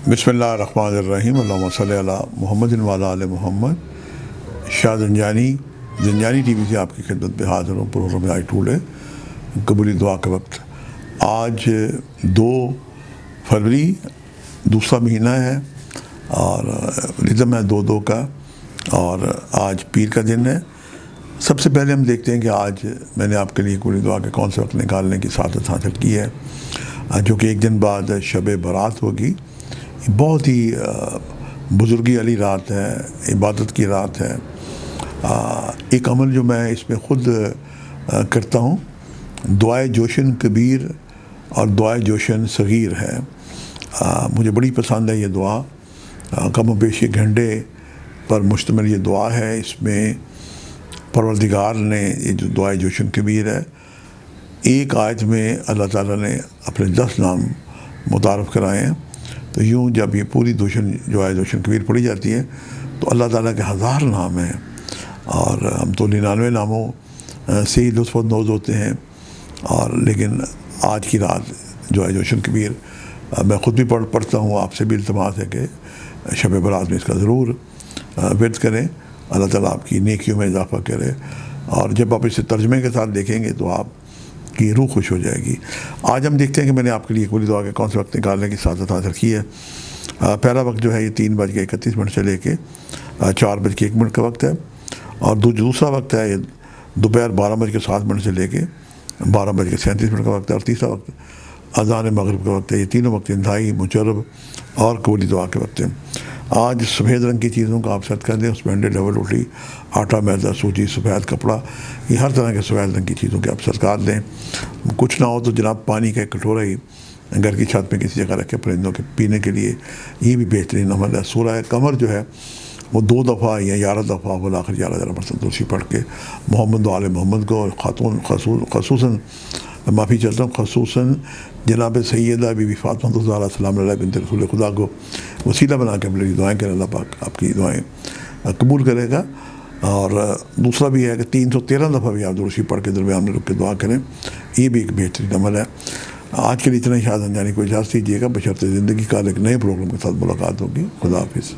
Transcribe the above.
بسم اللہ الرحمن الرحیم اللہم صلی علی محمد وعلی آل محمد۔ شاہ زنجانی ٹی وی سے آپ کی خدمت میں حاضر ہوں۔ پروگرام آئی ٹول ہے قبولی دعا کا وقت۔ آج 2 فروری دوسرا مہینہ ہے اور رزم ہے 2 کا، اور آج پیر کا دن ہے۔ سب سے پہلے ہم دیکھتے ہیں کہ آج میں نے آپ کے لیے قبولی دعا کے کون سے وقت نکالنے کی سعادت حاصل کی ہے، جو کہ ایک دن بعد شب برات ہوگی۔ بہت ہی بزرگی والی رات ہے، عبادت کی رات ہے۔ ایک عمل جو میں اس میں خود کرتا ہوں، دعائے جوشن کبیر اور دعائے جوشن صغیر ہے۔ مجھے بڑی پسند ہے یہ دعا۔ کم و بیش ایک گھنٹے پر مشتمل یہ دعا ہے۔ اس میں پروردگار نے یہ جو دعائے جوشن کبیر ہے، ایک آیت میں اللہ تعالیٰ نے اپنے 10 نام متعارف کرائے ہیں۔ تو یوں جب یہ پوری دعائے جوشن کبیر پڑھی جاتی ہے تو اللہ تعالیٰ کے 1000 نام ہیں، اور ہم تو 99 ناموں سے ہی لطف اندوز ہوتے ہیں۔ لیکن آج کی رات دعائے جوشن کبیر میں خود بھی پڑھتا ہوں۔ آپ سے بھی التماس ہے کہ شب برات میں اس کا ضرور ورد کریں۔ اللہ تعالیٰ آپ کی نیکیوں میں اضافہ کرے، اور جب آپ اسے ترجمے کے ساتھ دیکھیں گے تو آپ کی روح خوش ہو جائے گی۔ آج ہم دیکھتے ہیں کہ میں نے آپ کے لیے قبولی دعا کے کون سے وقت نکالنے کی سعادت حاصل کی ہے۔ پہلا وقت جو ہے یہ 3:31 سے لے کے 4:01 کا وقت ہے، اور دوسرا وقت ہے یہ دوپہر 12:07 سے لے کے 12:37 کا وقت ہے، اور تیسرا وقت اذان مغرب کا وقت ہے۔ یہ تینوں وقت انتہائی مجرب اور قبولی دعا کے وقت ہیں۔ آج سفید رنگ کی چیزوں کا آپ صدقہ کر دیں، اس میں انڈے، ڈبل روٹی، آٹا، میدا، سوجی، سفید کپڑا، یہ ہر طرح کے سفید رنگ کی چیزوں کے آپ صدقات دیں۔ کچھ نہ ہو تو جناب پانی کا ایک کٹورا ہی گھر کی چھت پہ کسی جگہ رکھے پرندوں کے پینے کے لیے، یہ بھی بہترین عمل ہے۔ سورہ قمر جو ہے وہ 2 دفعہ یا 11 دفعہ بالآخر 11% درسی پڑھ کے محمد و آل محمد کو، اور خصوصاً معافی چاہتا ہوں، خصوصاً جناب سیدہ بی بی فاطمہ الزہرا سلام علیہ بنت رسول خدا کو وسیلہ بنا کے اپنی دعائیں کریں۔ اللہ پاک آپ کی دعائیں قبول کرے گا۔ اور دوسرا بھی ہے کہ 313 دفعہ بھی آپ درسی پڑھ کے درمیان میں رک کے دعا کریں، یہ بھی ایک بہترین عمل ہے۔ آج کے لیے اتنا ہی۔ شاہ زنجانی کو اجازت دیجیے گا، بشرط زندگی کا ایک نئے پروگرام کے ساتھ ملاقات ہوگی۔ خدا حافظ۔